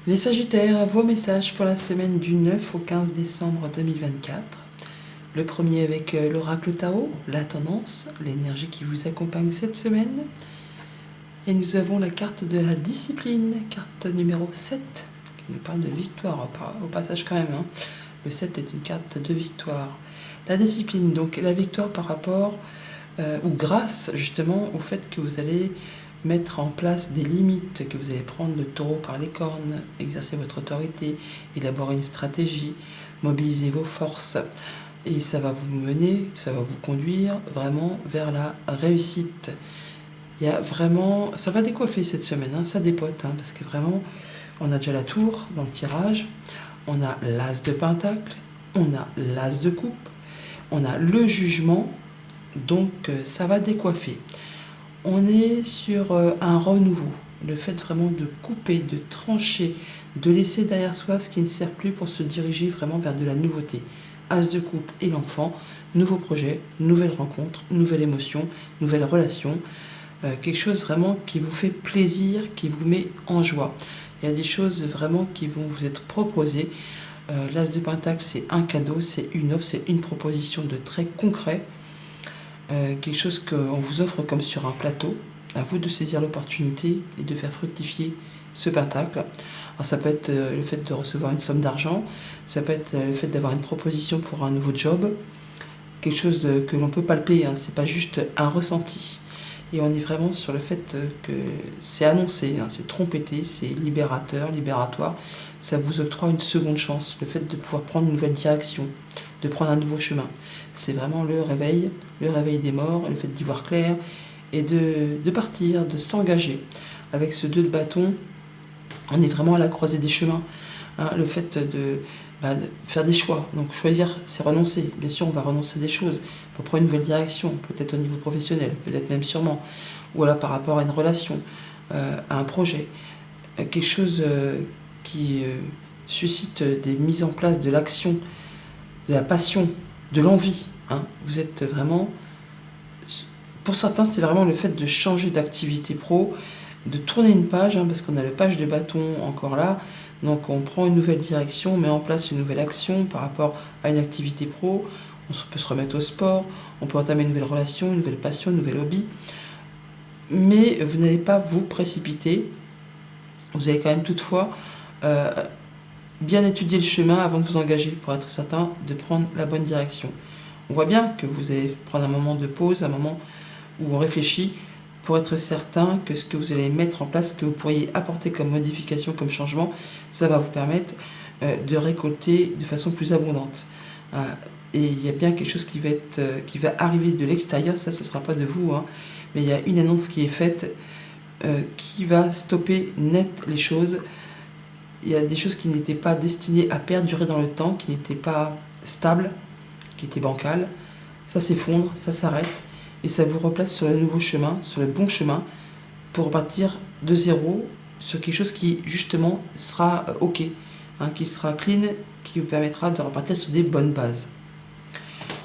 Les Sagittaires, vos messages pour la semaine du 9 au 15 décembre 2024. Le premier avec l'oracle Tarot, la tendance, l'énergie qui vous accompagne cette semaine. Et nous avons la carte de la discipline, carte numéro 7, qui nous parle de victoire au passage quand même. Le 7 est une carte de victoire. La discipline, donc la victoire par rapport ou grâce justement au fait que vous allez mettre en place des limites, que vous allez prendre le taureau par les cornes, exercer votre autorité, élaborer une stratégie, mobiliser vos forces. Et ça va vous mener, ça va vous conduire vraiment vers la réussite. Il y a vraiment, ça va décoiffer cette semaine, ça dépote, parce que vraiment, on a déjà la tour dans le tirage, on a l'as de pentacle, on a l'as de coupe, on a le jugement, donc ça va décoiffer. On est sur un renouveau, le fait vraiment de couper, de trancher, de laisser derrière soi ce qui ne sert plus pour se diriger vraiment vers de la nouveauté. As de coupe et l'enfant, nouveau projet, nouvelle rencontre, nouvelle émotion, nouvelle relation, quelque chose vraiment qui vous fait plaisir, qui vous met en joie. Il y a des choses vraiment qui vont vous être proposées. L'as de pentacle, c'est un cadeau, c'est une offre, c'est une proposition de très concret. Quelque chose qu'on vous offre comme sur un plateau. À vous de saisir l'opportunité et de faire fructifier ce pentacle. Alors ça peut être le fait de recevoir une somme d'argent, ça peut être le fait d'avoir une proposition pour un nouveau job, quelque chose que l'on peut palper, c'est pas juste un ressenti. Et on est vraiment sur le fait que c'est annoncé, c'est trompetté, c'est libérateur, libératoire. Ça vous octroie une seconde chance, le fait de pouvoir prendre une nouvelle direction, de prendre un nouveau chemin. C'est vraiment le réveil des morts, le fait d'y voir clair et de partir, de s'engager. Avec ce 2 de bâton, on est vraiment à la croisée des chemins. Le fait de faire des choix. Donc choisir, c'est renoncer. Bien sûr, on va renoncer à des choses pour prendre une nouvelle direction, peut-être au niveau professionnel, peut-être même sûrement, ou alors par rapport à une relation, à un projet, quelque chose qui suscite des mises en place de l'action, de la passion, de l'envie. Vous êtes vraiment... Pour certains, c'est vraiment le fait de changer d'activité pro, de tourner une page, parce qu'on a le page de bâton encore là. Donc on prend une nouvelle direction, on met en place une nouvelle action par rapport à une activité pro. On peut se remettre au sport, on peut entamer une nouvelle relation, une nouvelle passion, un nouvel hobby. Mais vous n'allez pas vous précipiter. Vous allez quand même toutefois bien étudier le chemin avant de vous engager pour être certain de prendre la bonne direction. On voit bien que vous allez prendre un moment de pause, un moment où on réfléchit pour être certain que ce que vous allez mettre en place, que vous pourriez apporter comme modification, comme changement, ça va vous permettre de récolter de façon plus abondante. Et il y a bien quelque chose qui va arriver de l'extérieur, ça ne sera pas de vous, mais il y a une annonce qui est faite qui va stopper net les choses. Il y a des choses qui n'étaient pas destinées à perdurer dans le temps, qui n'étaient pas stables, qui étaient bancales. Ça s'effondre, ça s'arrête. Et ça vous replace sur le nouveau chemin, sur le bon chemin, pour partir de zéro sur quelque chose qui, justement, sera OK, qui sera clean, qui vous permettra de repartir sur des bonnes bases.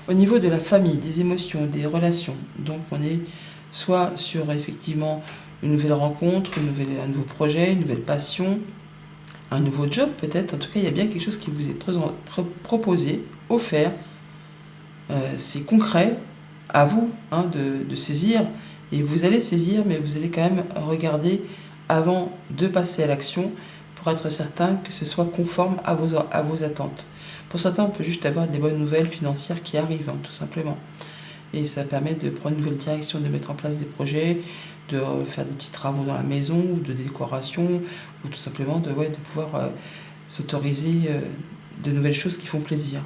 Au niveau de la famille, des émotions, des relations, donc on est soit sur, effectivement, une nouvelle rencontre, un nouveau projet, une nouvelle passion, un nouveau job peut-être. En tout cas, il y a bien quelque chose qui vous est proposé, offert. C'est concret, à vous de saisir, et vous allez saisir, mais vous allez quand même regarder avant de passer à l'action pour être certain que ce soit conforme à vos attentes. Pour certains, on peut juste avoir des bonnes nouvelles financières qui arrivent, tout simplement. Et ça permet de prendre une nouvelle direction, de mettre en place des projets, de faire des petits travaux dans la maison, ou de décoration, ou tout simplement de pouvoir s'autoriser de nouvelles choses qui font plaisir.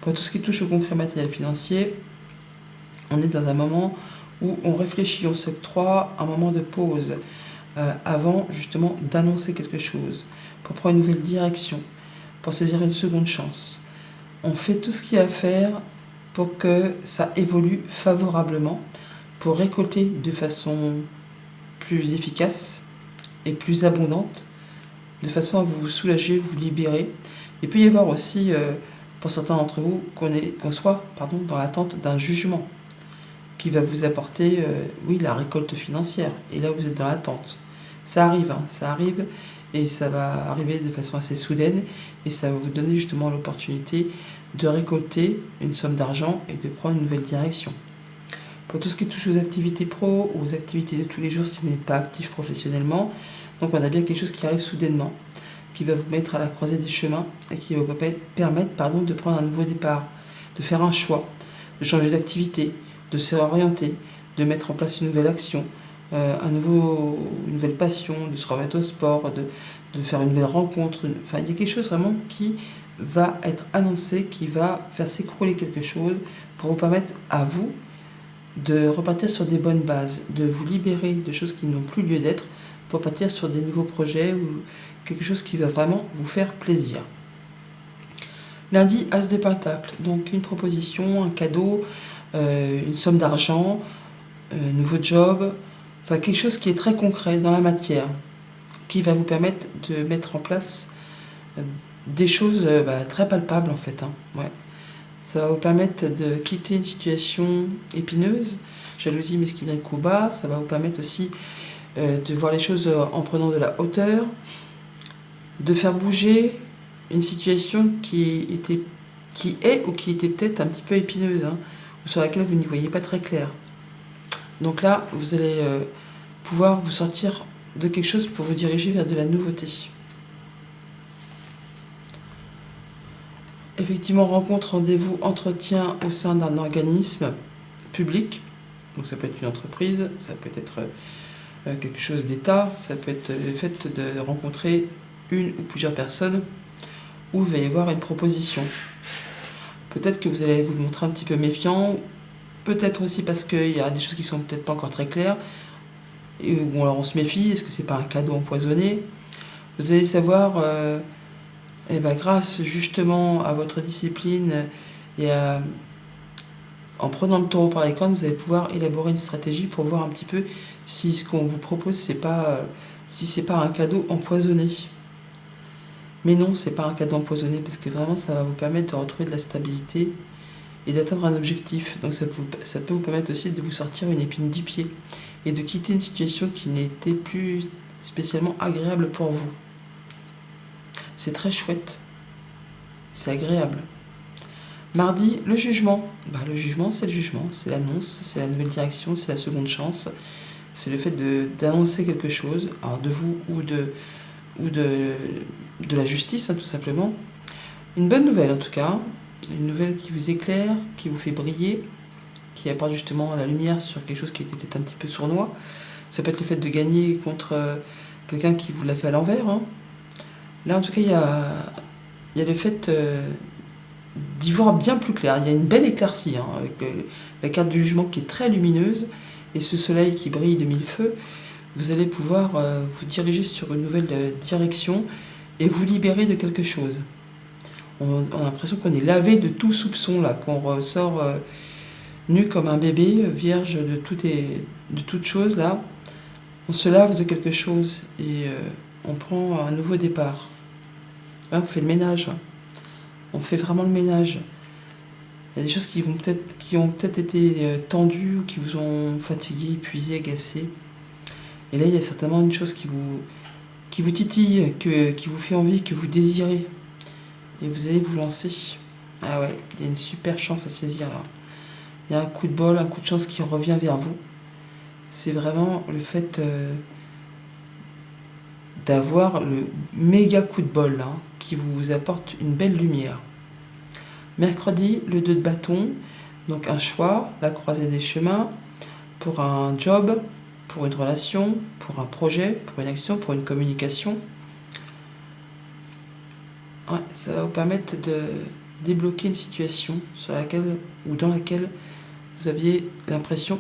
Pour tout ce qui touche au concret matériel financier, on est dans un moment où on réfléchit, on s'octroie un moment de pause avant justement d'annoncer quelque chose, pour prendre une nouvelle direction, pour saisir une seconde chance. On fait tout ce qu'il y a à faire pour que ça évolue favorablement, pour récolter de façon plus efficace et plus abondante, de façon à vous soulager, vous libérer. Il peut y avoir aussi, pour certains d'entre vous, qu'on soit dans l'attente d'un jugement qui va vous apporter, la récolte financière. Et là, vous êtes dans l'attente. Ça arrive, et ça va arriver de façon assez soudaine et ça va vous donner justement l'opportunité de récolter une somme d'argent et de prendre une nouvelle direction. Pour tout ce qui touche aux activités pro ou aux activités de tous les jours si vous n'êtes pas actif professionnellement, donc on a bien quelque chose qui arrive soudainement, qui va vous mettre à la croisée des chemins et qui va vous permettre de prendre un nouveau départ, de faire un choix, de changer d'activité, de se réorienter, de mettre en place une nouvelle action, une nouvelle passion, de se remettre au sport, de faire une nouvelle rencontre. Enfin, il y a quelque chose vraiment qui va être annoncé, qui va faire s'écrouler quelque chose pour vous permettre à vous de repartir sur des bonnes bases, de vous libérer de choses qui n'ont plus lieu d'être pour partir sur des nouveaux projets ou quelque chose qui va vraiment vous faire plaisir. Lundi, As de Pentacle, donc une proposition, un cadeau, une somme d'argent, un nouveau job, enfin quelque chose qui est très concret dans la matière, qui va vous permettre de mettre en place des choses très palpables en fait. Ouais. Ça va vous permettre de quitter une situation épineuse, jalousie, mesquinerie, coup bas. Ça va vous permettre aussi de voir les choses en prenant de la hauteur, de faire bouger une situation qui est ou qui était peut-être un petit peu épineuse, ou sur laquelle vous n'y voyez pas très clair. Donc là, vous allez pouvoir vous sortir de quelque chose pour vous diriger vers de la nouveauté. Effectivement, rencontre, rendez-vous, entretien au sein d'un organisme public. Donc ça peut être une entreprise, ça peut être quelque chose d'État, ça peut être le fait de rencontrer une ou plusieurs personnes où il va y avoir une proposition. Peut-être que vous allez vous montrer un petit peu méfiant, peut-être aussi parce qu'il y a des choses qui sont peut-être pas encore très claires, et où alors on se méfie, est-ce que c'est pas un cadeau empoisonné? Vous allez savoir, grâce justement à votre discipline et en prenant le taureau par les cornes, vous allez pouvoir élaborer une stratégie pour voir un petit peu si ce qu'on vous propose, si c'est pas un cadeau empoisonné. Mais non, c'est pas un cadeau empoisonné, parce que vraiment, ça va vous permettre de retrouver de la stabilité et d'atteindre un objectif. Donc ça peut vous permettre aussi de vous sortir une épine du pied et de quitter une situation qui n'était plus spécialement agréable pour vous. C'est très chouette. C'est agréable. Mardi, le jugement. Le jugement, c'est le jugement. C'est l'annonce, c'est la nouvelle direction, c'est la seconde chance. C'est le fait d'annoncer quelque chose, alors de vous ou de la justice, tout simplement. Une bonne nouvelle en tout cas. Une nouvelle qui vous éclaire, qui vous fait briller, qui apporte justement la lumière sur quelque chose qui était peut-être un petit peu sournois. Ça peut être le fait de gagner contre quelqu'un qui vous l'a fait à l'envers. Là, en tout cas, il y a le fait d'y voir bien plus clair. Il y a une belle éclaircie avec la carte du jugement qui est très lumineuse et ce soleil qui brille de mille feux. Vous allez pouvoir vous diriger sur une nouvelle direction et vous libérer de quelque chose. On a l'impression qu'on est lavé de tout soupçon, là, qu'on ressort nu comme un bébé, vierge de toute chose, là. On se lave de quelque chose et on prend un nouveau départ. On fait le ménage. On fait vraiment le ménage. Il y a des choses qui ont peut-être été tendues, ou qui vous ont fatigué, épuisé, agacé. Et là, il y a certainement une chose qui vous titille, qui vous fait envie, que vous désirez. Et vous allez vous lancer. Ah ouais, il y a une super chance à saisir là. Il y a un coup de bol, un coup de chance qui revient vers vous. C'est vraiment le fait d'avoir le méga coup de bol là, qui vous apporte une belle lumière. Mercredi, le 2 de bâton, donc un choix, la croisée des chemins, pour un job, pour une relation, pour un projet, pour une action, pour une communication. Ouais, ça va vous permettre de débloquer une situation dans laquelle vous avez l'impression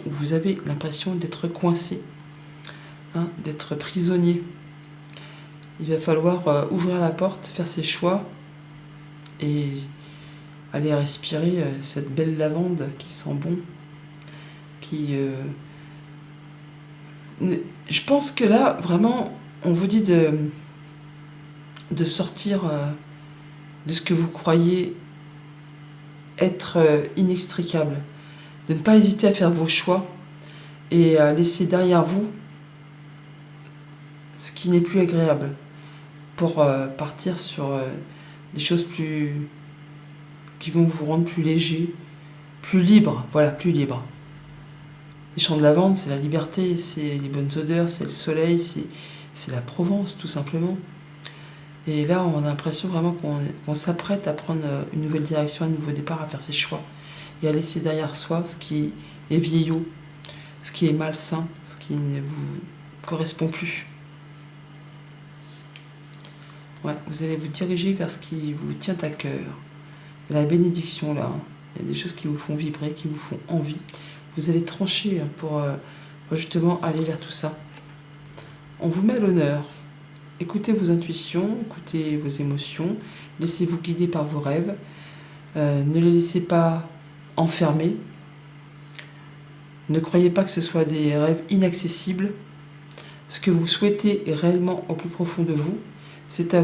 d'être coincé, d'être prisonnier. Il va falloir ouvrir la porte, faire ses choix et aller respirer cette belle lavande qui sent bon. Je pense que là, vraiment, on vous dit de sortir de ce que vous croyez être inextricable, de ne pas hésiter à faire vos choix et à laisser derrière vous ce qui n'est plus agréable. pour partir sur des choses qui vont vous rendre plus léger, plus libre, voilà, plus libre. Les champs de lavande, c'est la liberté, c'est les bonnes odeurs, c'est le soleil, c'est la Provence, tout simplement. Et là, on a l'impression vraiment qu'on s'apprête à prendre une nouvelle direction, un nouveau départ, à faire ses choix. Et à laisser derrière soi ce qui est vieillot, ce qui est malsain, ce qui ne vous correspond plus. Ouais, vous allez vous diriger vers ce qui vous tient à cœur. Il y a la bénédiction là, hein. Il y a des choses qui vous font vibrer, qui vous font envie. Vous allez trancher pour justement aller vers tout ça. On vous met à l'honneur. Écoutez vos intuitions, écoutez vos émotions, laissez-vous guider par vos rêves. Ne les laissez pas enfermer. Ne croyez pas que ce soit des rêves inaccessibles. Ce que vous souhaitez est réellement au plus profond de vous. C'est à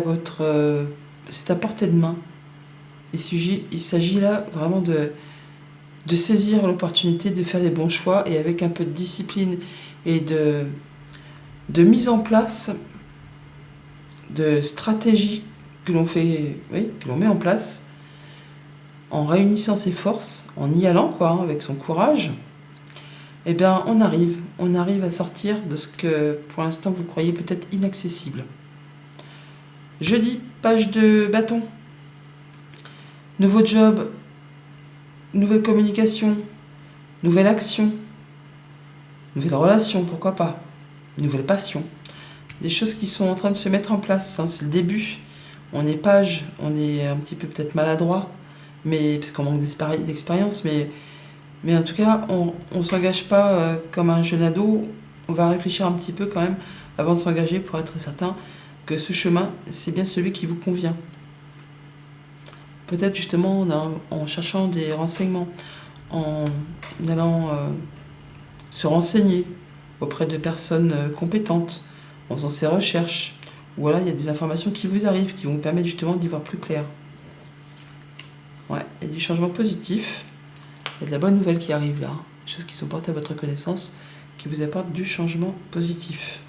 portée de main. Il s'agit là vraiment de saisir l'opportunité de faire les bons choix et avec un peu de discipline et de mise en place de stratégies que l'on met en place en réunissant ses forces, en y allant avec son courage. Eh bien, on arrive à sortir de ce que pour l'instant vous croyez peut-être inaccessible. Jeudi, page de bâton. Nouveau job, nouvelle communication, nouvelle action, nouvelle relation, pourquoi pas, nouvelle passion. Des choses qui sont en train de se mettre en place, hein, c'est le début. On est page, on est un petit peu peut-être maladroit, mais parce qu'on manque d'expérience, mais en tout cas, on ne s'engage pas comme un jeune ado. On va réfléchir un petit peu quand même avant de s'engager pour être certain que ce chemin, c'est bien celui qui vous convient. Peut-être justement en cherchant des renseignements, en allant se renseigner auprès de personnes compétentes, en faisant ses recherches. Ou voilà, il y a des informations qui vous arrivent, qui vont vous permettre justement d'y voir plus clair. Ouais, il y a du changement positif. Il y a de la bonne nouvelle qui arrive là. Des choses qui sont portées à votre connaissance, qui vous apportent du changement positif.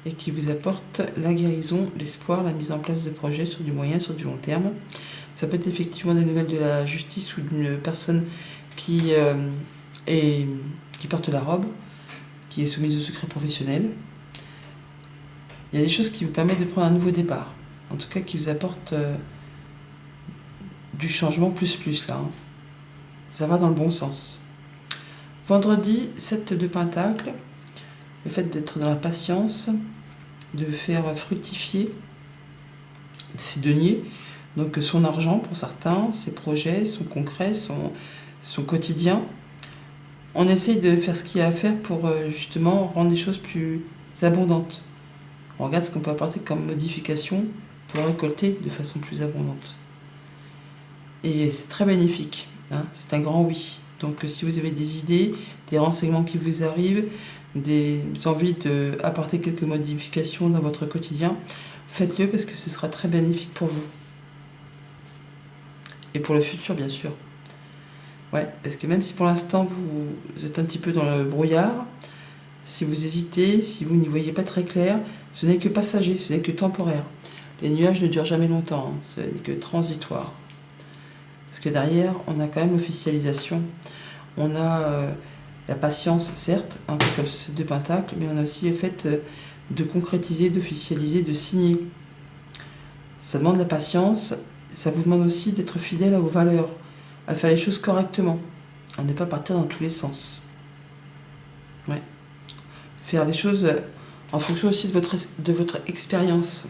Et qui vous apportent la guérison, l'espoir, la mise en place de projets sur du moyen, sur du long terme. Ça peut être effectivement des nouvelles de la justice ou d'une personne qui porte la robe, qui est soumise au secret professionnel. Il y a des choses qui vous permettent de prendre un nouveau départ. En tout cas, qui vous apportent du changement plus là. Hein. Ça va dans le bon sens. Vendredi, 7 de Pentacle. Le fait d'être dans la patience, de faire fructifier ses deniers, donc son argent pour certains, ses projets, son concret, son quotidien. On essaye de faire ce qu'il y a à faire pour justement rendre les choses plus abondantes. On regarde ce qu'on peut apporter comme modification pour récolter de façon plus abondante. Et c'est très bénéfique, hein, c'est un grand oui. Donc si vous avez des idées, des renseignements qui vous arrivent, des envies d'apporter quelques modifications dans votre quotidien, faites-le parce que ce sera très bénéfique pour vous. Et pour le futur, bien sûr. Ouais, parce que même si pour l'instant vous êtes un petit peu dans le brouillard, si vous hésitez, si vous n'y voyez pas très clair, ce n'est que passager, ce n'est que temporaire. Les nuages ne durent jamais longtemps, hein, ce n'est que transitoire. Parce que derrière, on a quand même l'officialisation. On a la patience, certes, un peu comme ce 7 de Pentacle, mais on a aussi le fait de concrétiser, d'officialiser, de signer. Ça demande la patience, ça vous demande aussi d'être fidèle à vos valeurs, à faire les choses correctement, à ne pas partir dans tous les sens. Ouais. Faire les choses en fonction aussi de votre expérience.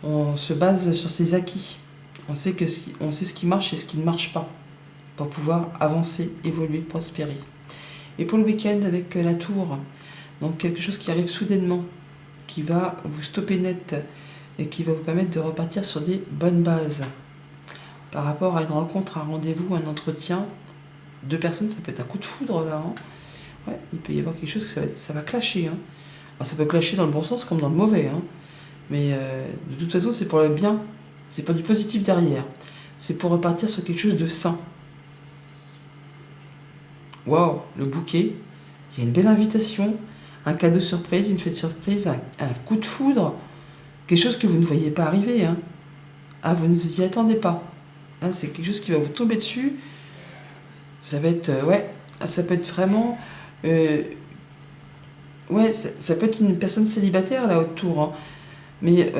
On se base sur ses acquis. On sait ce qui marche et ce qui ne marche pas pour pouvoir avancer, évoluer, prospérer. Et pour le week-end avec la tour, donc quelque chose qui arrive soudainement, qui va vous stopper net et qui va vous permettre de repartir sur des bonnes bases. Par rapport à une rencontre, un rendez-vous, un entretien, deux personnes, ça peut être un coup de foudre là. Hein. Ouais, il peut y avoir quelque chose que ça va clasher. Hein. Alors, ça peut clasher dans le bon sens comme dans le mauvais. Hein. Mais de toute façon, c'est pour le bien. C'est pas du positif derrière. C'est pour repartir sur quelque chose de sain. Waouh, le bouquet. Il y a une belle invitation, un cadeau surprise, une fête surprise, un coup de foudre. quelque chose que vous ne voyez pas arriver, hein. Ah, vous ne vous y attendez pas. Hein, c'est quelque chose qui va vous tomber dessus. Ça va être, ouais, ça peut être vraiment, euh, ouais, ça peut être une personne célibataire là autour, hein. Mais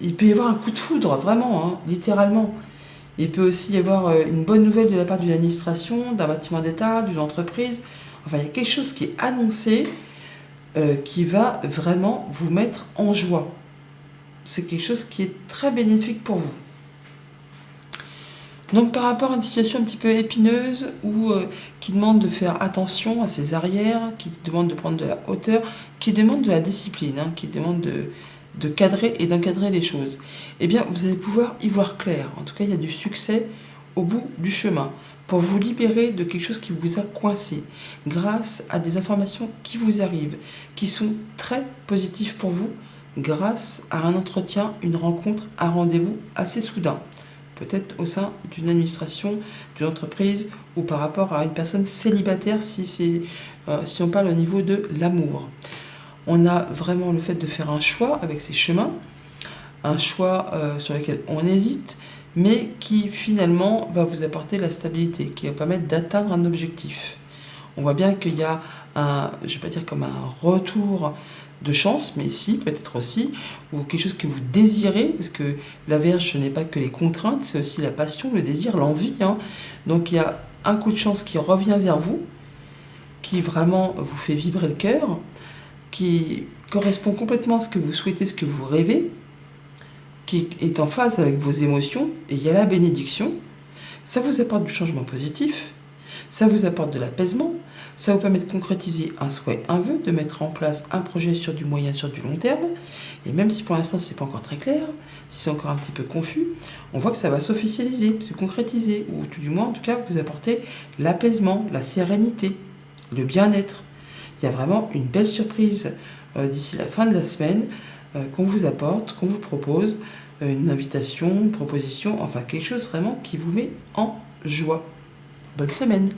il peut y avoir un coup de foudre, vraiment, hein, littéralement. Il peut aussi y avoir une bonne nouvelle de la part d'une administration, d'un bâtiment d'État, d'une entreprise. Enfin, il y a quelque chose qui est annoncé qui va vraiment vous mettre en joie. C'est quelque chose qui est très bénéfique pour vous. Donc par rapport à une situation un petit peu épineuse ou qui demande de faire attention à ses arrières, qui demande de prendre de la hauteur, qui demande de la discipline, hein, qui demande de cadrer et d'encadrer les choses, eh bien vous allez pouvoir y voir clair. En tout cas, il y a du succès au bout du chemin pour vous libérer de quelque chose qui vous a coincé grâce à des informations qui vous arrivent, qui sont très positives pour vous grâce à un entretien, une rencontre, un rendez-vous assez soudain. Peut-être au sein d'une administration, d'une entreprise ou par rapport à une personne célibataire si on parle au niveau de l'amour. On a vraiment le fait de faire un choix avec ces chemins, un choix sur lequel on hésite, mais qui finalement va vous apporter la stabilité, qui va permettre d'atteindre un objectif. On voit bien qu'il y a je ne vais pas dire comme un retour de chance, mais si, peut-être aussi, ou quelque chose que vous désirez, parce que la Vierge, ce n'est pas que les contraintes, c'est aussi la passion, le désir, l'envie, hein. Donc il y a un coup de chance qui revient vers vous, qui vraiment vous fait vibrer le cœur, qui correspond complètement à ce que vous souhaitez, ce que vous rêvez, qui est en phase avec vos émotions, et il y a la bénédiction. Ça vous apporte du changement positif, ça vous apporte de l'apaisement, ça vous permet de concrétiser un souhait, un vœu, de mettre en place un projet sur du moyen, sur du long terme. Et même si pour l'instant c'est pas encore très clair, si c'est encore un petit peu confus, on voit que ça va s'officialiser, se concrétiser, ou tout du moins en tout cas vous apporter l'apaisement, la sérénité, le bien-être. Il y a vraiment une belle surprise d'ici la fin de la semaine qu'on vous apporte, qu'on vous propose, une invitation, une proposition, enfin quelque chose vraiment qui vous met en joie. Bonne semaine!